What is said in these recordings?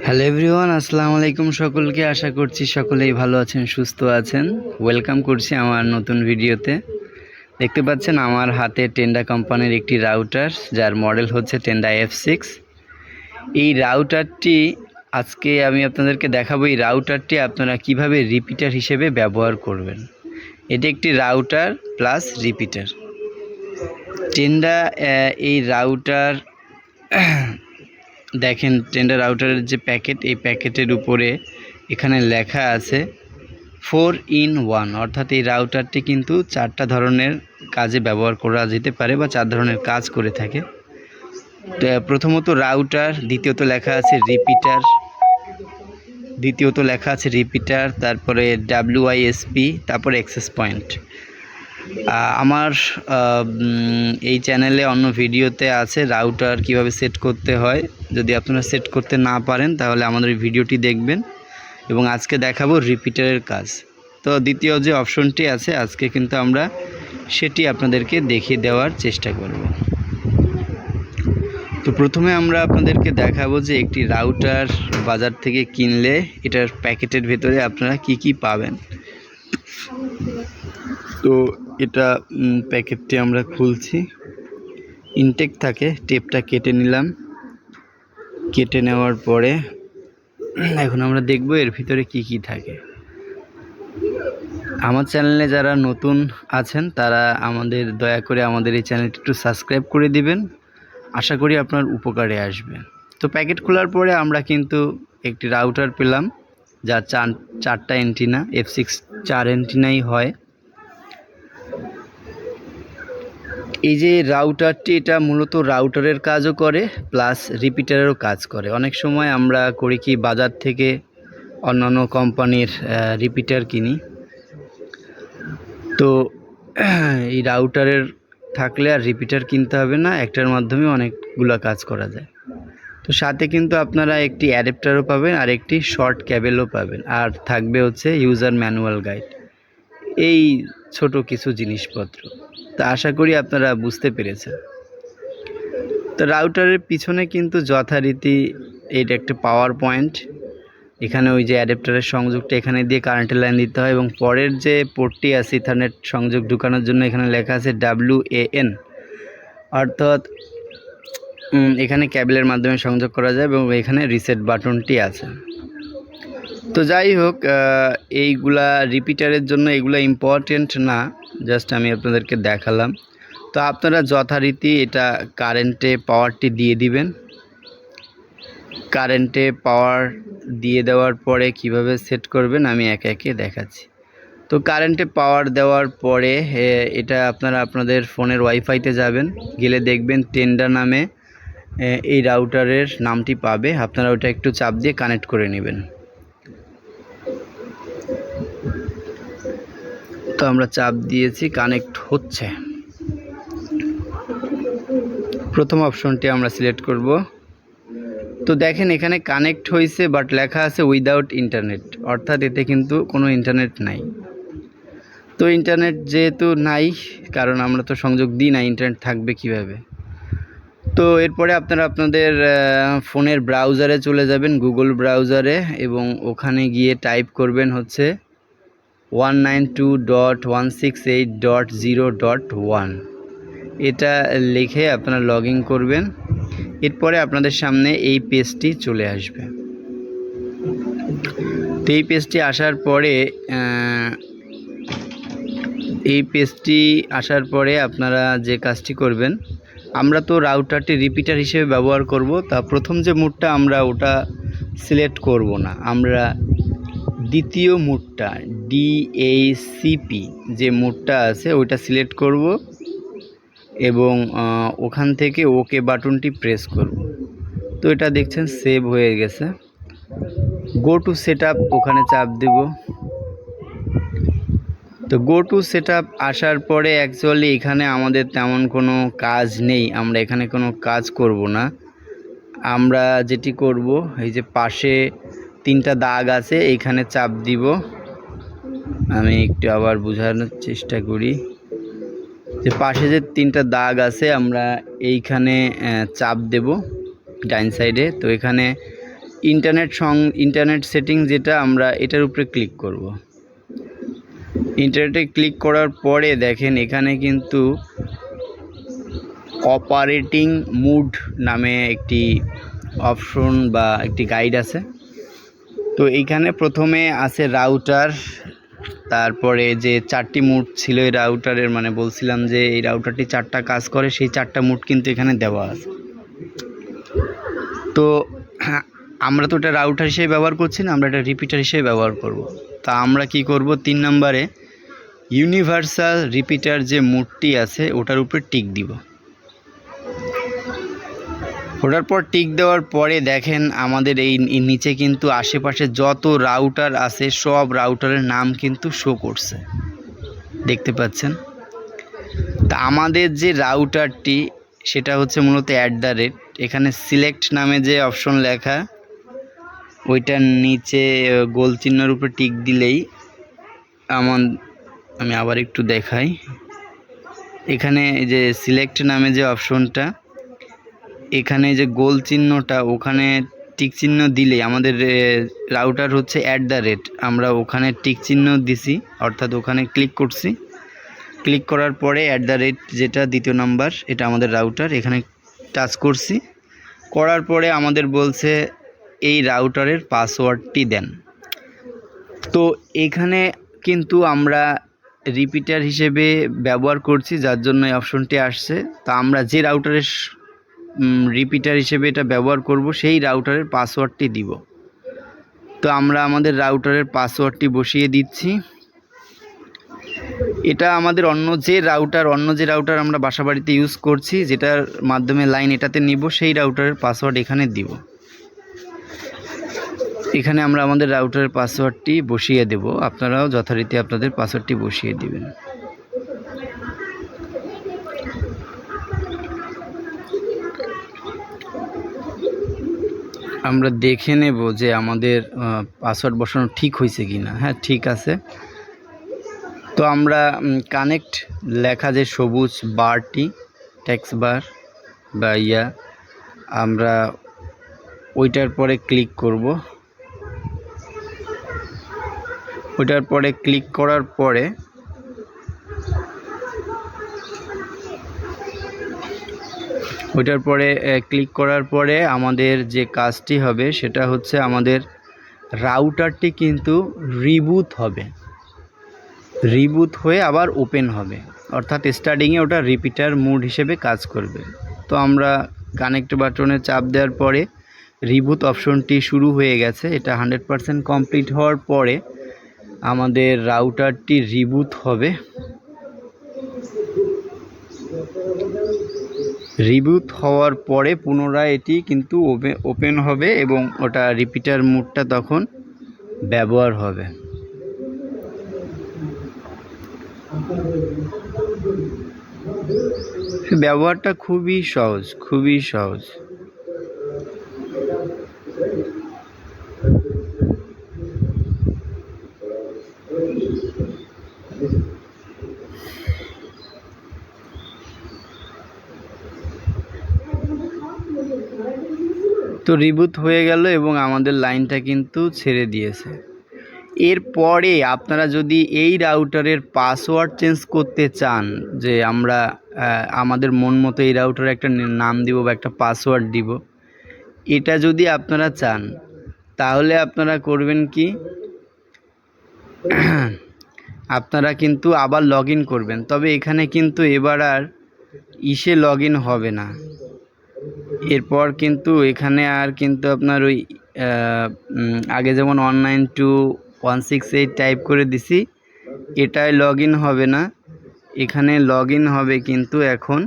Hello everyone, আসসালামু আলাইকুম সকলকে। আশা করছি সকলেই ভালো আছেন, সুস্থ আছেন। ওয়েলকাম করছি আমার নতুন ভিডিওতে। দেখতে পাচ্ছেন আমার হাতে টেন্ডা কোম্পানির একটি রাউটার, যার মডেল হচ্ছে টেন্ডা F6। এই রাউটারটি আজকে আমি আপনাদেরকে দেখাবো। এই রাউটারটি আপনারা কিভাবে রিপিটার হিসেবে ব্যবহার করবেন। এটি একটি রাউটার প্লাস রিপিটার। টেন্ডা এই রাউটার দেখেন, টেন্ডা রাউটারের যে প্যাকেট, এই প্যাকেটের উপরে এখানে লেখা আছে 4-in-1, অর্থাৎ এই রাউটারটি কিন্তু 4টা ধরনের কাজে ব্যবহার করা যেতে পারে বা 4 ধরনের কাজ করে থাকে। তো প্রথমত রাউটার, দ্বিতীয়ত লেখা আছে রিপিটার, তারপরে WISP, তারপরে অ্যাক্সেস পয়েন্ট। আমার এই চ্যানেলে অন্য ভিডিওতে আছে রাউটার কিভাবে সেট করতে হয়। যদি আপনারা সেট করতে না পারেন তাহলে আমাদের ভিডিওটি দেখবেন, এবং আজকে দেখাবো রিপিটারের কাজ। তো দ্বিতীয় যে অপশনটি আছে, আজকে কিন্তু আমরা সেটি আপনাদেরকে দেখিয়ে দেওয়ার চেষ্টা করব। তো প্রথমে আমরা আপনাদেরকে দেখাবো যে একটি রাউটার বাজার থেকে কিনলে এটার প্যাকেটের ভেতরে আপনারা কি পাবেন। তো এটা প্যাকেটটি আমরা খুলছি। ইনটেক থাকে, টেপটা কেটে নিলাম। কেটে নেওয়ার পরে এখন আমরা দেখব এর ভিতরে কি থাকে। আমার চ্যানেলে যারা নতুন আছেন তারা দয়া করে আমাদের এই চ্যানেলটি একটু সাবস্ক্রাইব করে দিবেন। আশা করি আপনার উপকারে আসবে। তো প্যাকেট খোলার পরে আমরা কিন্তু একটি রাউটার পেলাম, যা 4টা অ্যান্টিনা, F6 4 অ্যান্টিনাই হয়। এই যে রাউটারটি, এটা মূলত রাউটারের কাজও করে প্লাস রিপিটারেরও কাজ করে। অনেক সময় আমরা করি কি, বাজার থেকে অন্যান্য কোম্পানির রিপিটার কিনি। তো এই রাউটারের থাকলে আর রিপিটার কিনতে হবে না, একটার মাধ্যমে অনেকগুলো কাজ করা যায়। তো সাথে কিন্তু আপনারা একটি অ্যাডাপ্টারও পাবেন আর একটি শর্ট কেবেলও পাবেন, আর থাকবে হচ্ছে ইউজার ম্যানুয়াল গাইড। এই ছোট কিছু জিনিসপত্র। তো আশা করি আপনারা বুঝতে পেরেছেন। তো রাউটারের পিছনে কিন্তু যথারীতি এটা একটা পাওয়ার পয়েন্ট। এখানে ওই যে অ্যাডাপ্টারের সংযোগটা এখানে দিয়ে কারেন্টের লাইন দিতে হয়, এবং পরের যে পোর্টটি আছে ইথারনেট সংযোগ ঢুকানোর জন্য, এখানে লেখা আছে WAN, অর্থাৎ এখানে ক্যাবেলের মাধ্যমে সংযোগ করা যায়, এবং এখানে রিসেট বাটনটি আছে। তো যাই হোক, এইগুলা রিপিটারের জন্য এগুলা ইম্পর্টেন্ট না, জাস্ট আমি আপনাদেরকে দেখালাম। তো আপনারা যথারীতি এটা কারেন্টে পাওয়ারটি দিয়ে দিবেন। কারেন্টে পাওয়ার দিয়ে দেওয়ার পরে কিভাবে সেট করবেন আমি একে একে দেখাচ্ছি। তো কারেন্টে পাওয়ার দেওয়ার পরে এটা আপনারা আপনাদের ফোনের ওয়াইফাইতে যাবেন, গেলে দেখবেন টেন্ডা নামে এই রাউটারের নামটি পাবে। আপনারা ওটা একটু চাপ দিয়ে কানেক্ট করে নেবেন। তো আমরা চাপ দিয়েছি, কানেক্ট হচ্ছে। প্রথম অপশনটি আমরা সিলেক্ট করব। তো দেখেন এখানে কানেক্ট হয়েছে, বাট লেখা আছে উইদাউট ইন্টারনেট, অর্থাৎ এতে কিন্তু কোনো ইন্টারনেট নাই। তো ইন্টারনেট যেহেতু নাই, কারণ আমরা তো সংযোগ দিই না, ইন্টারনেট থাকবে কিভাবে। তো এরপরে আপনারা আপনাদের ফোনের ব্রাউজারে চলে যাবেন, গুগল ব্রাউজারে, এবং ওখানে গিয়ে টাইপ করবেন হচ্ছে 192.168.0.1। এটা লিখে আপনারা লগ ইন করবেন। এরপরে আপনাদের সামনে এই পেজটি চলে আসবে। তো এই পেজটি আসার পরে আপনারা যে কাজটি করবেন, আমরা তো রাউটারটি রিপিটার হিসেবে ব্যবহার করব। তা প্রথম যে মোডটা, আমরা ওটা সিলেক্ট করব না, আমরা দ্বিতীয় মোডটা DHCP যে মোডটা আছে ওইটা সিলেক্ট করব, এবং ওখান থেকে ওকে বাটনটি প্রেস করব। তো এটা দেখছেন সেভ হয়ে গেছে। গো টু সেট আপ, ওখানে চাপ দেব। তো গো টু সেট আপ আসার পরে অ্যাকচুয়ালি এখানে আমাদের তেমন কোনো কাজ নেই, আমরা এখানে কোনো কাজ করব না। আমরা যেটি করব, এই যে পাশে 3টা দাগ আছে, এইখানে চাপ দিব। আমি একটু আবার বোঝানোর চেষ্টা করি। যে পাশে যে 3টা দাগ আছে, আমরা এইখানে চাপ দেব। ডাইন সাইডে। তো এখানে ইন্টারনেট সেটিং যেটা, আমরা এটার উপরে ক্লিক করব। ইন্টারনেটে ক্লিক করার পরে দেখেন এখানে কিন্তু অপারেটিং মুড নামে একটি অপশন বা একটি গাইড আছে। তো এইখানে প্রথমে আছে রাউটার, তারপরে যে 4টি মুড ছিল এই রাউটারের, মানে বলছিলাম যে এই রাউটারটি 4টা কাজ করে, সেই 4টা মুড কিন্তু এখানে দেওয়া আছে। তো আমরা তো এটা রাউটার হিসেবে ব্যবহার করছি না, আমরা এটা রিপিটার হিসেবে ব্যবহার করব। তা আমরা কি করব, 3 নম্বরে ইউনিভার্সাল রিপিটার যে মুডটি আছে ওটার উপরে টিক দিব। ওটার পর টিক দেওয়ার পরে দেখেন আমাদের এই নিচে কিন্তু আশেপাশে যত রাউটার আছে সব রাউটারের নাম কিন্তু শো করছে, দেখতে পাচ্ছেন। তা আমাদের যে রাউটারটি সেটা হচ্ছে মূলত @ এখানে সিলেক্ট নামে যে অপশন লেখা ওইটার নিচে গোল চিহ্নের উপরে টিক দিলেই আমি আবার একটু দেখাই। এখানে যে সিলেক্ট নামে যে অপশনটা, এখানে যে গোল চিহ্নটা, ওখানে টিক চিহ্ন দিলে আমাদের রাউটার হচ্ছে @ আমরা ওখানে টিক চিহ্ন দিছি, অর্থাৎ ওখানে ক্লিক করছি। ক্লিক করার পরে @ যেটা 2 নাম্বার, এটা আমাদের রাউটার, এখানে টাচ করছি। করার পরে আমাদের বলছে এই রাউটারের পাসওয়ার্ডটি দেন। তো এখানে কিন্তু আমরা রিপিটার হিসেবে ব্যবহার করছি, যার জন্য এই অপশনটি আসছে। তা আমরা যে রাউটারের রিপিটার হিসেবে এটা ব্যবহার করব সেই রাউটারের পাসওয়ার্ডটি দিব। তো আমরা আমাদের রাউটারের পাসওয়ার্ডটি বসিয়ে দিচ্ছি। এটা আমাদের অন্য যে রাউটার আমরা বাসাবাড়িতে ইউজ করছি, যেটার মাধ্যমে লাইন এটাতে নিব, সেই রাউটারের পাসওয়ার্ড এখানে দিব। এখানে আমরা আমাদের রাউটারের পাসওয়ার্ডটি বসিয়ে দেব, আপনারাও যথারীতি আপনাদের পাসওয়ার্ডটি বসিয়ে দিবেন। আমরা দেখে নেব যে আমাদের পাসওয়ার্ড বসানো ঠিক হয়েছে কি না। হ্যাঁ, ঠিক আছে। তো আমরা কানেক্ট লেখা যে সবুজ বারটি, টেক্সট বার বা আমরা ওইটার পরে ক্লিক করব। ওইটার পরে ক্লিক করার পরে আমাদের যে কাজটি হবে সেটা হচ্ছে আমাদের রাউটারটি কিন্তু রিবুট হবে, রিবুট হয়ে আবার ওপেন হবে, অর্থাৎ স্টার্টিংয়ে ওটা রিপিটার মুড হিসেবে কাজ করবে। তো আমরা কানেক্ট বাটনে চাপ দেওয়ার পরে রিবুট অপশনটি শুরু হয়ে গেছে। এটা 100% কমপ্লিট হওয়ার পরে আমাদের রাউটারটি রিবুট হবে। রিবুট হওয়ার পরে পুনরায় এটি কিন্তু ওপেন হবে এবং ওটা রিপিটার মুডটা তখন ব্যবহার হবে। ব্যবহারটা খুবই সহজ, খুবই সহজ। তো রিবুট হয়ে গেল এবং আমাদের লাইনটা কিন্তু ছেড়ে দিয়েছে। এরপরে আপনারা যদি এই রাউটারের পাসওয়ার্ড চেঞ্জ করতে চান, যে আমরা আমাদের মন মতো এই রাউটারে একটা নাম দিব বা একটা পাসওয়ার্ড দিব, এটা যদি আপনারা চান তাহলে আপনারা করবেন কি, আপনারা কিন্তু আবার লগ ইন করবেন। তবে এখানে কিন্তু এবার আর লগ ইন হবে না। এরপর কিন্তু এখানে আর কিন্তু আপনার ওই আগে যেমন 192.168 টাইপ করে দিছি, এটাই লগ ইন হবে না। এখানে লগ ইন হবে কিন্তু এখন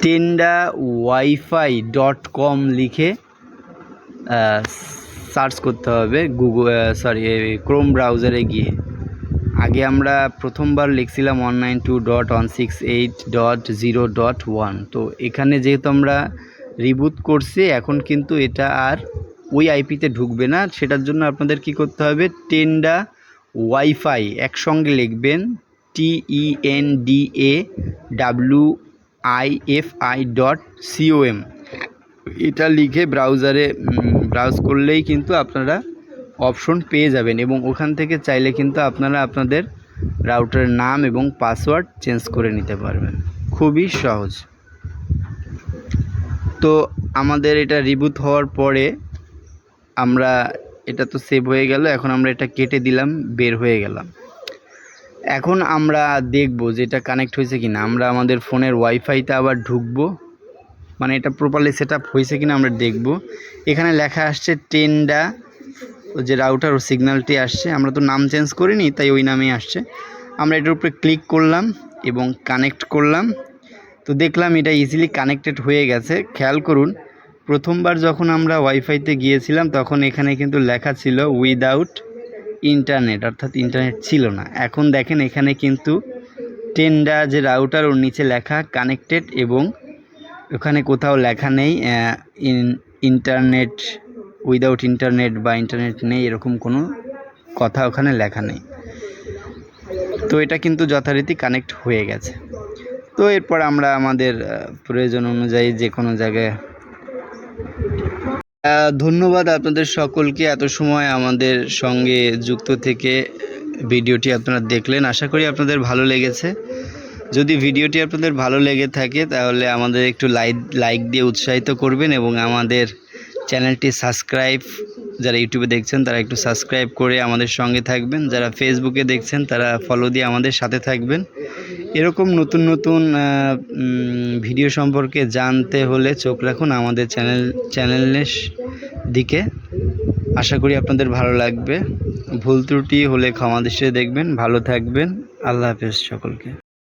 tendawifi.com লিখে সার্চ করতে হবে ক্রোম ব্রাউজারে গিয়ে। আগে আমরা প্রথমবার লিখছিলাম 192.168.0.1। তো এখানে যেহেতু আমরা রিবুট করছি, এখন কিন্তু এটা আর ওই আইপিতে ঢুকবে না। সেটার জন্য আপনাদের কি করতে হবে, টেন্ডা ওয়াইফাই একসঙ্গে লিখবেন, TENDAWIFI.com। এটা লিখে ব্রাউজারে ব্রাউজ করলেই কিন্তু আপনারা অপশন পেয়ে যাবেন, এবং ওখান থেকে চাইলে কিন্তু আপনারা আপনাদের রাউটারের নাম এবং পাসওয়ার্ড চেঞ্জ করে নিতে পারবেন। খুবই সহজ। তো আমাদের এটা রিবুট হওয়ার পরে আমরা এটা তো সেভ হয়ে গেল, এখন আমরা এটা কেটে দিলাম, বের হয়ে গেলাম। এখন আমরা দেখব যে এটা কানেক্ট হয়েছে কিনা। আমরা আমাদের ফোনের ওয়াইফাইতে আবার ঢুকবো, মানে এটা প্রপারলি সেট আপ হয়েছে কিনা আমরা দেখব। এখানে লেখা আসছে টেন্ডা, যে রাউটার ও সিগন্যালটি আসছে, আমরা তো নাম চেঞ্জ করিনি তাই ওই নামেই আসছে। আমরা এটার উপরে ক্লিক করলাম এবং কানেক্ট করলাম। তো দেখলাম এটা ইজিলি কানেক্টেড হয়ে গেছে। খেয়াল করুন, প্রথমবার যখন আমরা ওয়াইফাইতে গিয়েছিলাম তখন এখানে কিন্তু লেখা ছিল উইদাউট ইন্টারনেট, অর্থাৎ ইন্টারনেট ছিল না। এখন দেখেন এখানে কিন্তু টেন্ডা যে রাউটার ওর নিচে লেখা কানেক্টেড, এবং ওখানে কোথাও লেখা নেই ইন্টারনেট, উইদাউট ইন্টারনেট বা ইন্টারনেট নেই, এরকম কোনো কথা ওখানে লেখা নেই। তো এটা কিন্তু যথারীতি কানেক্ট হয়ে গেছে। তো এরপর আমরা আমাদের প্রয়োজন অনুযায়ী যে কোনো জায়গায়। ধন্যবাদ আপনাদের সকলকে এত সময় আমাদের সঙ্গে যুক্ত থেকে ভিডিওটি আপনারা দেখলেন। আশা করি আপনাদের ভালো লেগেছে। যদি ভিডিওটি আপনাদের ভালো লেগে থাকে তাহলে আমাদের একটু লাইক দিয়ে উৎসাহিত করবেন, এবং আমাদের চ্যানেলটি সাবস্ক্রাইব, যারা ইউটিউবে দেখছেন তারা একটু সাবস্ক্রাইব করে আমাদের সঙ্গে থাকবেন, যারা ফেসবুকে দেখছেন তারা ফলো দিয়ে আমাদের সাথে থাকবেন। এরকম নতুন নতুন ভিডিও সম্পর্কে জানতে হলে চোখ রাখুন আমাদের চ্যানেলের দিকে। আশা করি আপনাদের ভালো লাগবে। ভুল ত্রুটি হলে ক্ষমা দৃষ্টিতে দেখবেন। ভালো থাকবেন। আল্লাহ হাফেজ সকলকে।